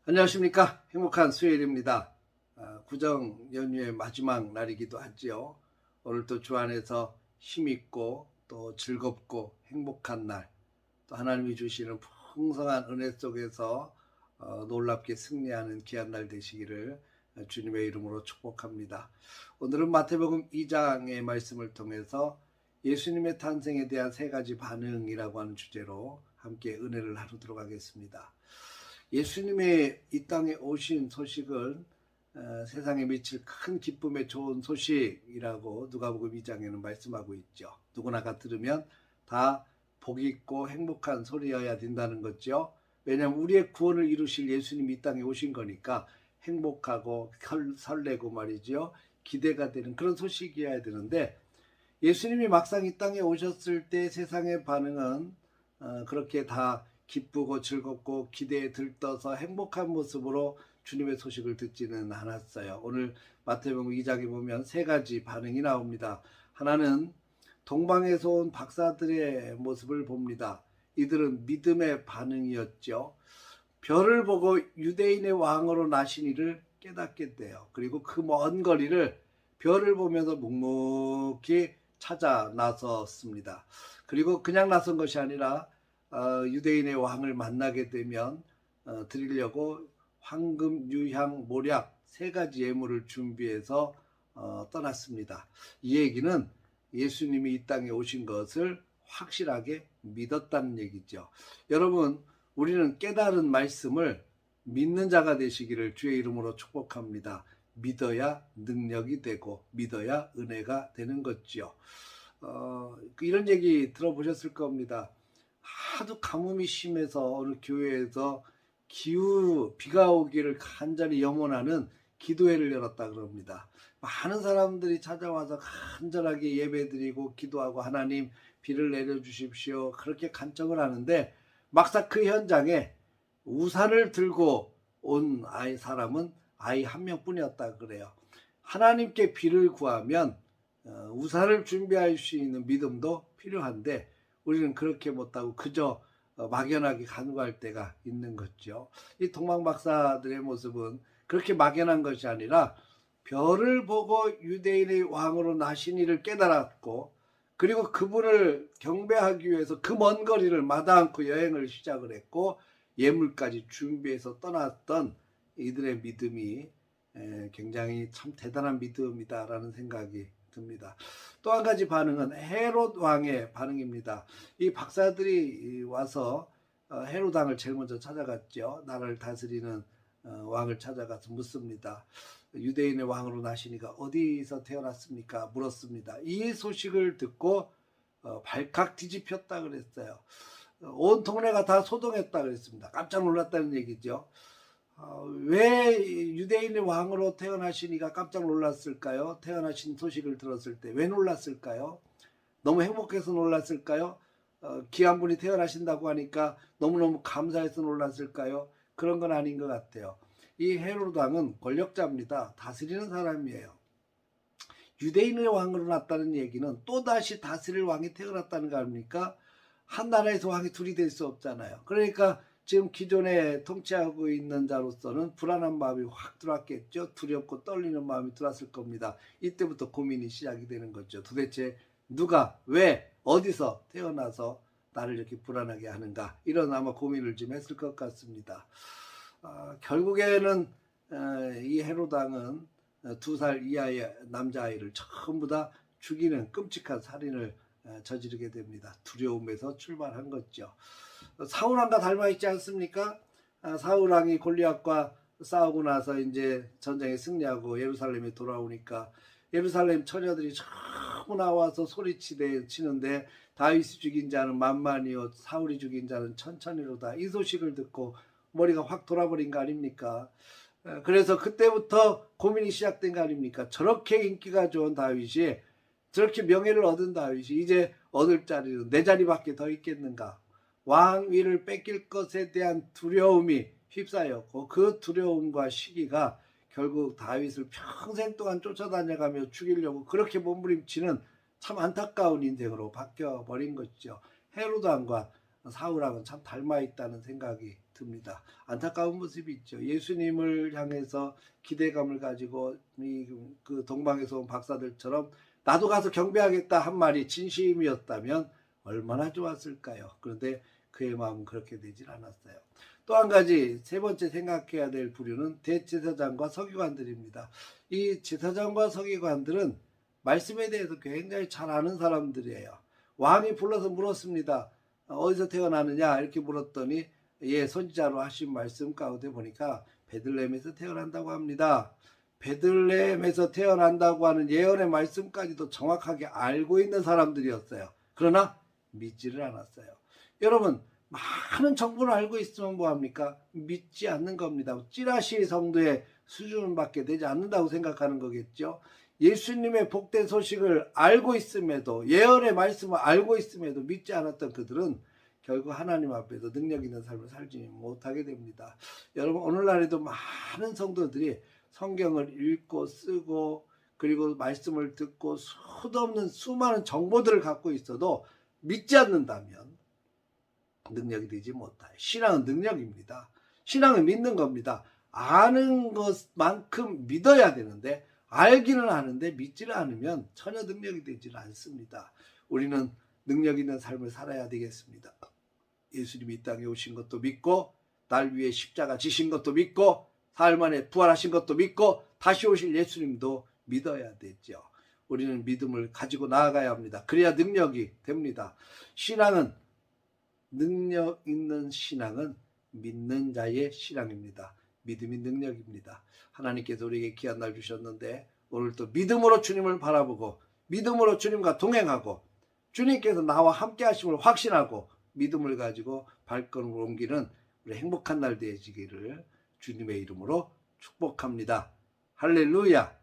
안녕하십니까. 행복한 수요일입니다. 구정 연휴의 마지막 날이기도 하지요. 오늘 또 주 안에서 힘있고 또 즐겁고 행복한 날, 또 하나님이 주시는 풍성한 은혜 속에서 놀랍게 승리하는 귀한 날 되시기를 주님의 이름으로 축복합니다. 오늘은 마태복음 2장의 말씀을 통해서 예수님의 탄생에 대한 세 가지 반응이라고 하는 주제로 함께 은혜를 나누도록 하겠습니다. 예수님의 이 땅에 오신 소식을 세상에 미칠 큰 기쁨의 좋은 소식이라고 누가복음 2장에는 말씀하고 있죠. 누구나가 들으면 다 복 있고 행복한 소리여야 된다는 거죠. 왜냐하면 우리의 구원을 이루실 예수님이 이 땅에 오신 거니까 행복하고 설레고 말이죠. 기대가 되는 그런 소식이어야 되는데, 예수님이 막상 이 땅에 오셨을 때 세상의 반응은 그렇게 다 기쁘고 즐겁고 기대에 들떠서 행복한 모습으로 주님의 소식을 듣지는 않았어요. 오늘 마태복음 2장에 보면 세 가지 반응이 나옵니다. 하나는 동방에서 온 박사들의 모습을 봅니다. 이들은 믿음의 반응이었죠. 별을 보고 유대인의 왕으로 나신 이를 깨닫게 돼요. 그리고 그 먼 거리를 별을 보면서 묵묵히 찾아 나섰습니다. 그리고 그냥 나선 것이 아니라 유대인의 왕을 만나게 되면 드리려고 황금, 유향, 모략 세 가지 예물을 준비해서 떠났습니다. 이 얘기는 예수님이 이 땅에 오신 것을 확실하게 믿었다는 얘기죠. 여러분, 우리는 깨달은 말씀을 믿는 자가 되시기를 주의 이름으로 축복합니다. 믿어야 능력이 되고 믿어야 은혜가 되는 거죠. 이런 얘기 들어보셨을 겁니다. 하도 가뭄이 심해서 어느 교회에서 비가 오기를 간절히 염원하는 기도회를 열었다 그럽니다. 많은 사람들이 찾아와서 간절하게 예배드리고 기도하고 하나님 비를 내려주십시오 그렇게 간청을 하는데, 막상 그 현장에 우산을 들고 온 사람은 아이 한 명뿐이었다 그래요. 하나님께 비를 구하면 우산을 준비할 수 있는 믿음도 필요한데 우리는 그렇게 못하고 그저 막연하게 간구할 때가 있는 거죠. 이 동방박사들의 모습은 그렇게 막연한 것이 아니라 별을 보고 유대인의 왕으로 나신 이를 깨달았고, 그리고 그분을 경배하기 위해서 그 먼 거리를 마다 않고 여행을 시작을 했고 예물까지 준비해서 떠났던 이들의 믿음이 굉장히 참 대단한 믿음이다라는 생각이 듭니다. 또 한 가지 반응은 헤롯 왕의 반응입니다. 이 박사들이 와서 헤롯 왕을 제일 먼저 찾아갔죠. 나라를 다스리는 왕을 찾아가서 묻습니다. 유대인의 왕으로 나시니까 어디서 태어났습니까? 물었습니다. 이 소식을 듣고 발칵 뒤집혔다 그랬어요. 온 동네가 다 소동했다 그랬습니다. 깜짝 놀랐다는 얘기죠. 왜 유대인의 왕으로 태어나시니까 깜짝 놀랐을까요? 태어나신 소식을 들었을 때 왜 놀랐을까요? 너무 행복해서 놀랐을까요? 귀한 분이 태어나신다고 하니까 너무너무 감사해서 놀랐을까요? 그런 건 아닌 것 같아요. 이 헤롯 왕은 권력자입니다. 다스리는 사람이에요. 유대인의 왕으로 났다는 얘기는 또다시 다스릴 왕이 태어났다는 거 아닙니까? 한 나라에서 왕이 둘이 될 수 없잖아요. 그러니까 지금 기존에 통치하고 있는 자로서는 불안한 마음이 확 들어왔겠죠. 두렵고 떨리는 마음이 들어왔을 겁니다. 이때부터 고민이 시작이 되는 거죠. 도대체 누가, 왜, 어디서 태어나서 나를 이렇게 불안하게 하는가, 이런 아마 고민을 좀 했을 것 같습니다. 결국에는 이 헤롯 왕은 2살 이하의 남자아이를 전부 다 죽이는 끔찍한 살인을 저지르게 됩니다. 두려움에서 출발한 거죠. 사울왕과 닮아 있지 않습니까? 사울왕이 골리앗과 싸우고 나서 이제 전쟁에 승리하고 예루살렘에 돌아오니까 예루살렘 처녀들이 전부 나와서 소리치는데 다윗이 죽인 자는 만만이요 사울이 죽인 자는 천천히로다. 이 소식을 듣고 머리가 확 돌아버린 거 아닙니까? 그래서 그때부터 고민이 시작된 거 아닙니까? 저렇게 인기가 좋은 다윗이, 저렇게 명예를 얻은 다윗이 이제 얻을 자리는 내 자리밖에 더 있겠는가? 왕위를 뺏길 것에 대한 두려움이 휩싸였고 그 두려움과 시기가 결국 다윗을 평생 동안 쫓아다녀가며 죽이려고 그렇게 몸부림치는 참 안타까운 인생으로 바뀌어 버린 것이죠. 헤로드 왕과 사울 왕은 참 닮아 있다는 생각이 듭니다. 안타까운 모습이 있죠. 예수님을 향해서 기대감을 가지고 그 동방에서 온 박사들처럼 나도 가서 경배하겠다 한 말이 진심이었다면 얼마나 좋았을까요? 그런데 그의 마음은 그렇게 되질 않았어요. 또 한 가지 세 번째 생각해야 될 부류는 대제사장과 서기관들입니다. 이 제사장과 서기관들은 말씀에 대해서 굉장히 잘 아는 사람들이에요. 왕이 불러서 물었습니다. 어디서 태어나느냐 이렇게 물었더니 예, 선지자로 하신 말씀 가운데 보니까 베들레헴에서 태어난다고 합니다. 베들레헴에서 태어난다고 하는 예언의 말씀까지도 정확하게 알고 있는 사람들이었어요. 그러나 믿지를 않았어요. 여러분, 많은 정보를 알고 있으면 뭐합니까? 믿지 않는 겁니다. 찌라시 성도의 수준밖에 되지 않는다고 생각하는 거겠죠. 예수님의 복된 소식을 알고 있음에도, 예언의 말씀을 알고 있음에도 믿지 않았던 그들은 결국 하나님 앞에서 능력 있는 삶을 살지 못하게 됩니다. 여러분, 오늘날에도 많은 성도들이 성경을 읽고 쓰고 그리고 말씀을 듣고 수도 없는 수많은 정보들을 갖고 있어도 믿지 않는다면 능력이 되지 못해요. 신앙은 능력입니다. 신앙은 믿는 겁니다. 아는 것만큼 믿어야 되는데 알기는 아는데 믿지를 않으면 전혀 능력이 되지 않습니다. 우리는 능력 있는 삶을 살아야 되겠습니다. 예수님이 이 땅에 오신 것도 믿고 날 위해 십자가 지신 것도 믿고 사흘 만에 부활하신 것도 믿고 다시 오실 예수님도 믿어야 되죠. 우리는 믿음을 가지고 나아가야 합니다. 그래야 능력이 됩니다. 신앙은, 능력 있는 신앙은 믿는 자의 신앙입니다. 믿음이 능력입니다. 하나님께서 우리에게 귀한 날 주셨는데 오늘도 믿음으로 주님을 바라보고 믿음으로 주님과 동행하고 주님께서 나와 함께 하심을 확신하고 믿음을 가지고 발걸음을 옮기는 우리 행복한 날 되시기를 주님의 이름으로 축복합니다. 할렐루야.